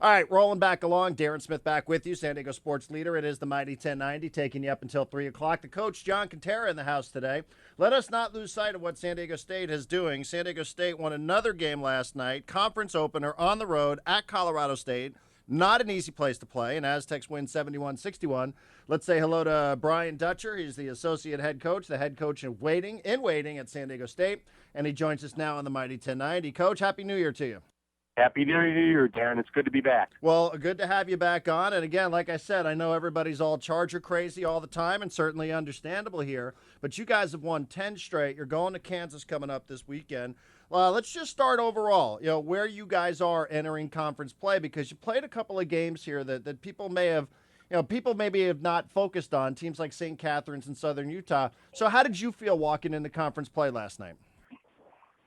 All right, rolling back along. Darren Smith back with you, San Diego sports leader. It is the Mighty 1090, taking you up until 3 o'clock. The coach, John Quintera, in the house today. Let us not lose sight of what San Diego State is doing. San Diego State won another game last night, conference opener on the road at Colorado State. Not an easy place to play, and Aztecs win 71-61. Let's say hello to Brian Dutcher. He's the associate head coach, the head coach in waiting at San Diego State, and he joins us now on the Mighty 1090. Coach, Happy New Year to you. Happy New Year, Darren. It's good to be back. Well, good to have you back on. And again, like I said, I know everybody's all Charger crazy all the time, and certainly understandable here. But you guys have won 10 straight. You're going to Kansas coming up this weekend. Let's just start overall, where you guys are entering conference play, because you played a couple of games here that people may have, people maybe have not focused on, teams like St. Catharines and Southern Utah. So how did you feel walking into conference play last night?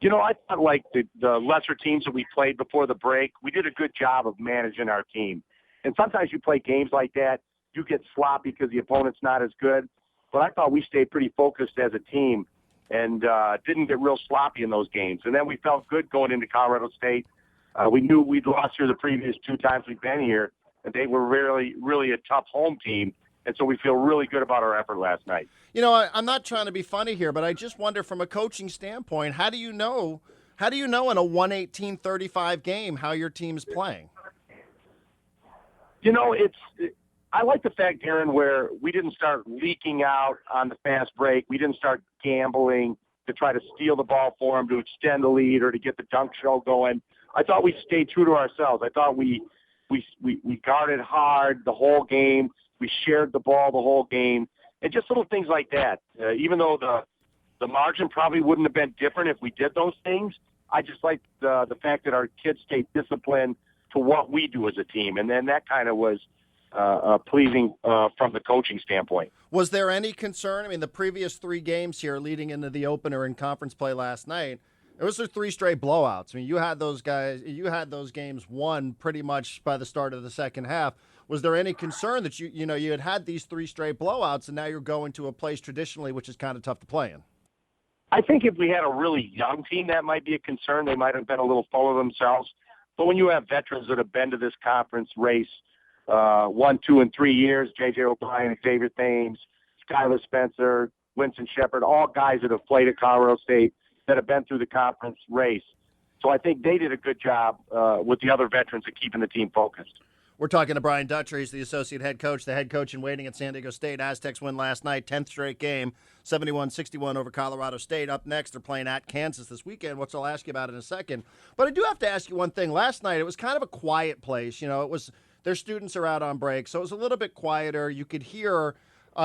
I thought like the lesser teams that we played before the break, we did a good job of managing our team. And sometimes you play games like that, you get sloppy because the opponent's not as good. But I thought we stayed pretty focused as a team and didn't get real sloppy in those games. And then we felt good going into Colorado State. We knew we'd lost here the previous 2 times we've been here, and they were really, really a tough home team. And so we feel really good about our effort last night. I'm not trying to be funny here, but I just wonder from a coaching standpoint, how do you know in a 118-35 game how your team's playing? I like the fact, Aaron, where we didn't start leaking out on the fast break. We didn't start gambling to try to steal the ball for them, to extend the lead, or to get the dunk show going. I thought we stayed true to ourselves. I thought we guarded hard the whole game. We shared the ball the whole game, and just little things like that. Even though the margin probably wouldn't have been different if we did those things, I just like the fact that our kids stayed disciplined to what we do as a team, and then that kind of was pleasing from the coaching standpoint. Was there any concern? I mean, the previous 3 games here leading into the opener in conference play last night, it was 3 straight blowouts. I mean, you had those games won pretty much by the start of the second half. Was there any concern that you had these 3 straight blowouts, and now you're going to a place traditionally which is kind of tough to play in? I think if we had a really young team, that might be a concern. They might have been a little full of themselves. But when you have veterans that have been to this conference race 1, 2, and 3 years, J.J. O'Brien, Xavier Thames, Skylar Spencer, Winston Shepard, all guys that have played at Colorado State that have been through the conference race. So I think they did a good job with the other veterans of keeping the team focused. We're talking to Brian Dutcher. He's the associate head coach, the head coach in waiting at San Diego State. Aztecs win last night, 10th straight game, 71-61 over Colorado State. Up next, they're playing at Kansas this weekend, which I'll ask you about in a second. But I do have to ask you one thing. Last night, it was kind of a quiet place. It was their students are out on break, so it was a little bit quieter. You could hear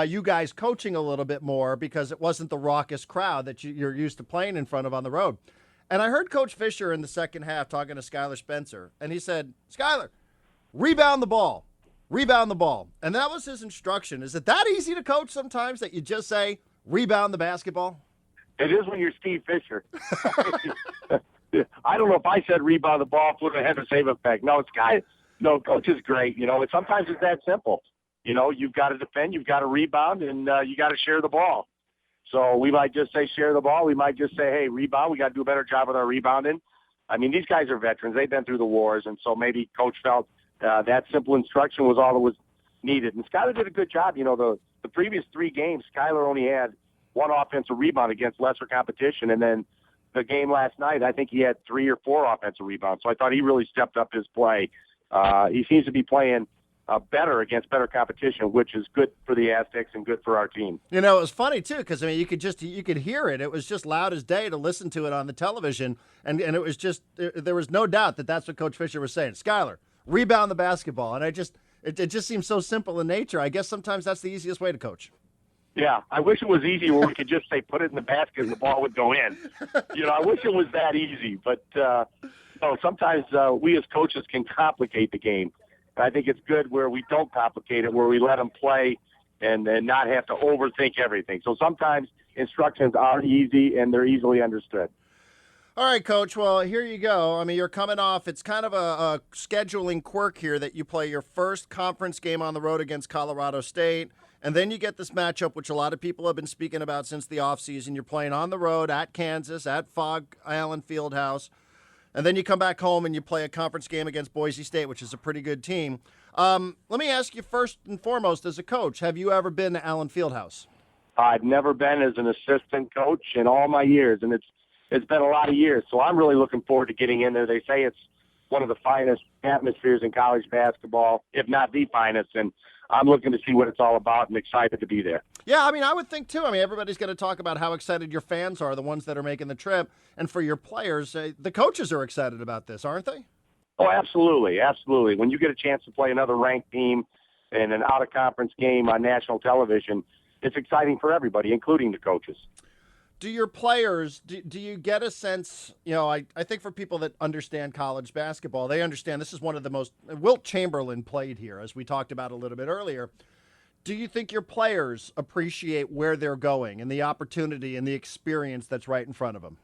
you guys coaching a little bit more because it wasn't the raucous crowd that you're used to playing in front of on the road. And I heard Coach Fisher in the second half talking to Skylar Spencer, and he said, Skylar, rebound the ball. Rebound the ball. And that was his instruction. Is it that easy to coach sometimes that you just say, rebound the basketball? It is when you're Steve Fisher. I don't know if I said rebound the ball, would have had the same effect. Coach is great. Sometimes it's that simple. You've got to defend, you've got to rebound, and you got to share the ball. So we might just say share the ball. We might just say, hey, rebound. We got to do a better job with our rebounding. I mean, these guys are veterans. They've been through the wars, and so maybe Coach felt that simple instruction was all that was needed. And Skylar did a good job. The previous 3 games, Skylar only had 1 offensive rebound against lesser competition, and then the game last night, I think he had 3 or 4 offensive rebounds. So I thought he really stepped up his play. He seems to be playing better against better competition, which is good for the Aztecs and good for our team. It was funny too, because you could hear it. It was just loud as day to listen to it on the television, and it was just there was no doubt that that's what Coach Fisher was saying. Skylar, rebound the basketball, and it just seems so simple in nature. I guess sometimes that's the easiest way to coach. Yeah, I wish it was easy where we could just say put it in the basket and the ball would go in. I wish it was that easy, but sometimes we as coaches can complicate the game. I think it's good where we don't complicate it, where we let them play and not have to overthink everything. So sometimes instructions are easy and they're easily understood. All right, Coach. Well, here you go. I mean, you're coming off. It's kind of a scheduling quirk here that you play your first conference game on the road against Colorado State, and then you get this matchup, which a lot of people have been speaking about since the offseason. You're playing on the road at Kansas, at Fog Allen Fieldhouse. And then you come back home and you play a conference game against Boise State, which is a pretty good team. Let me ask you first and foremost, as a coach, have you ever been to Allen Fieldhouse? I've never been as an assistant coach in all my years, and it's been a lot of years. So I'm really looking forward to getting in there. They say it's one of the finest atmospheres in college basketball, if not the finest, and I'm looking to see what it's all about and excited to be there. Yeah, I mean, I would think too. I mean, everybody's going to talk about how excited your fans are, the ones that are making the trip, and for your players, the coaches are excited about this, aren't they? Oh, absolutely, absolutely. When you get a chance to play another ranked team in an out-of-conference game on national television, it's exciting for everybody, including the coaches. Do your players, do you get a sense, I think for people that understand college basketball, they understand this is one of the most, Wilt Chamberlain played here, as we talked about a little bit earlier. Do you think your players appreciate where they're going and the opportunity and the experience that's right in front of them?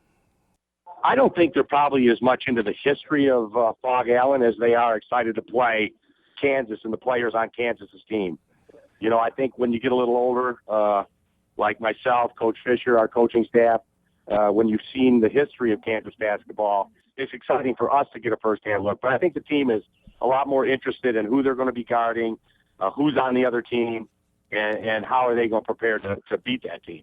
I don't think they're probably as much into the history of Fog Allen as they are excited to play Kansas and the players on Kansas's team. I think when you get a little older, like myself, Coach Fisher, our coaching staff, when you've seen the history of Kansas basketball, it's exciting for us to get a first-hand look. But I think the team is a lot more interested in who they're going to be guarding, who's on the other team, and how are they going to prepare to beat that team.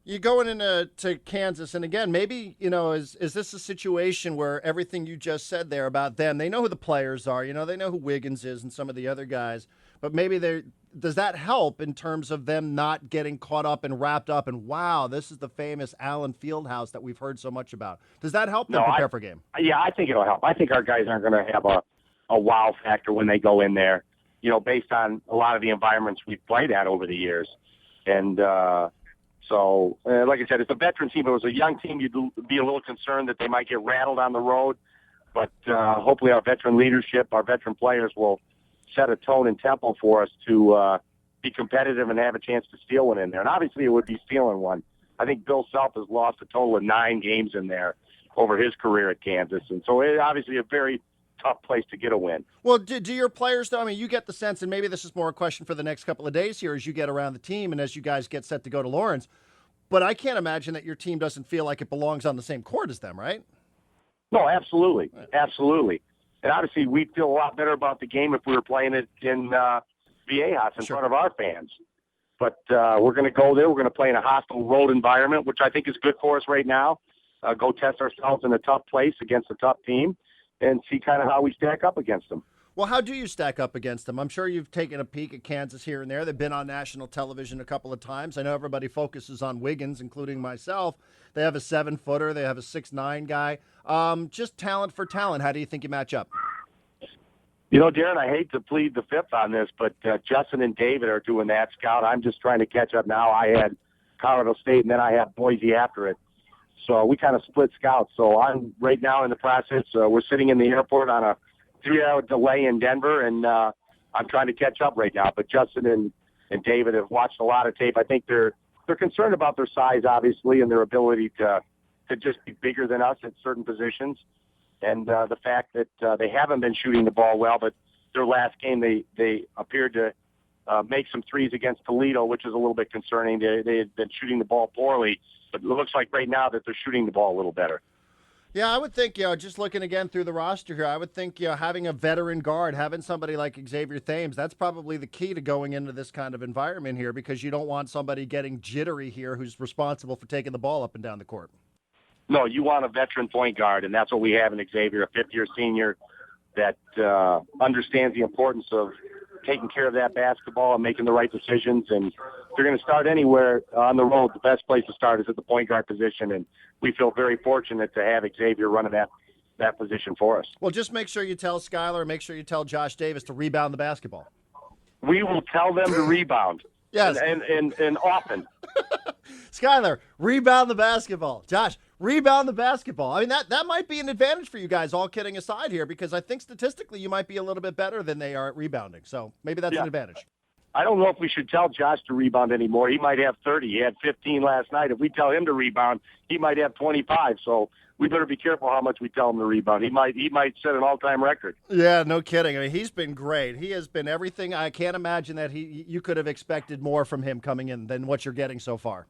You're going into Kansas, and again, maybe, is this a situation where everything you just said there about them, they know who the players are, they know who Wiggins is and some of the other guys, but maybe does that help in terms of them not getting caught up and wrapped up in, wow, this is the famous Allen Fieldhouse that we've heard so much about? Does that help them prepare for a game? Yeah, I think it'll help. I think our guys aren't going to have a wow factor when they go in there, based on a lot of the environments we've played at over the years. And so, like I said, it's a veteran team. If it was a young team, you'd be a little concerned that they might get rattled on the road. But hopefully our veteran leadership, our veteran players will set a tone and tempo for us to be competitive and have a chance to steal one in there. And obviously it would be stealing one. I think Bill Self has lost a total of 9 games in there over his career at Kansas. And so it's obviously a very tough place to get a win. Well, do your players, though, I mean, you get the sense, and maybe this is more a question for the next couple of days here as you get around the team and as you guys get set to go to Lawrence, but I can't imagine that your team doesn't feel like it belongs on the same court as them, right? No, absolutely. Absolutely. And obviously we'd feel a lot better about the game if we were playing it in Viejas in front of our fans. But we're going to go there. We're going to play in a hostile road environment, which I think is good for us right now. Go test ourselves in a tough place against a tough team and see kind of how we stack up against them. Well, how do you stack up against them? I'm sure you've taken a peek at Kansas here and there. They've been on national television a couple of times. I know everybody focuses on Wiggins, including myself. They have a 7-footer. They have a 6'9" guy. Just talent for talent. How do you think you match up? Darren, I hate to plead the fifth on this, but Justin and David are doing that, Scout. I'm just trying to catch up now. I had Colorado State, and then I had Boise after it. So we kind of split scouts. So I'm right now in the process. We're sitting in the airport on a 3-hour delay in Denver, and I'm trying to catch up right now. But Justin and David have watched a lot of tape. I think they're concerned about their size, obviously, and their ability to just be bigger than us at certain positions. And the fact that they haven't been shooting the ball well, but their last game they appeared to make some threes against Toledo, which is a little bit concerning. They had been shooting the ball poorly, but it looks like right now that they're shooting the ball a little better. Yeah, I would think, just looking again through the roster here, I would think, having a veteran guard, having somebody like Xavier Thames, that's probably the key to going into this kind of environment here, because you don't want somebody getting jittery here who's responsible for taking the ball up and down the court. No, you want a veteran point guard, and that's what we have in Xavier, a fifth-year senior that understands the importance of taking care of that basketball and making the right decisions. And if you're going to start anywhere on the road, the best place to start is at the point guard position, and we feel very fortunate to have Xavier running that position for us. Well, just make sure you tell Skylar, make sure you tell Josh Davis to rebound the basketball. We will tell them to rebound. Yes. And often. Skylar, rebound the basketball. Josh, rebound the basketball. I mean, that might be an advantage for you guys, all kidding aside here, because I think statistically you might be a little bit better than they are at rebounding. So maybe that's an advantage. I don't know if we should tell Josh to rebound anymore. He might have 30. He had 15 last night. If we tell him to rebound, he might have 25. So we better be careful how much we tell him to rebound. He might set an all-time record. Yeah, no kidding. I mean, he's been great. He has been everything. I can't imagine that you could have expected more from him coming in than what you're getting so far.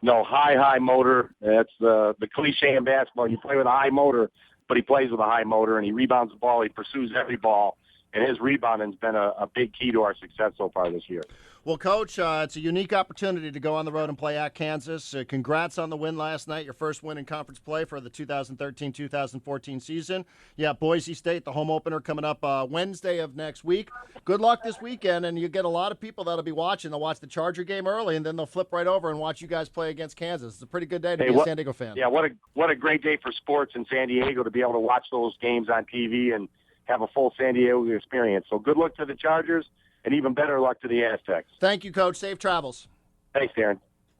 No, high motor. That's the cliche in basketball. You play with a high motor, but he plays with a high motor, and he rebounds the ball. He pursues every ball, and his rebounding has been a big key to our success so far this year. Well, Coach, it's a unique opportunity to go on the road and play at Kansas. Congrats on the win last night, your first win in conference play for the 2013-2014 season. Yeah, Boise State, the home opener coming up Wednesday of next week. Good luck this weekend, and you get a lot of people that'll be watching. They'll watch the Charger game early, and then they'll flip right over and watch you guys play against Kansas. It's a pretty good day to be a San Diego fan. Yeah, what a great day for sports in San Diego to be able to watch those games on TV and have a full San Diego experience. So good luck to the Chargers, and even better luck to the Aztecs. Thank you, Coach. Safe travels. Thanks, Darren.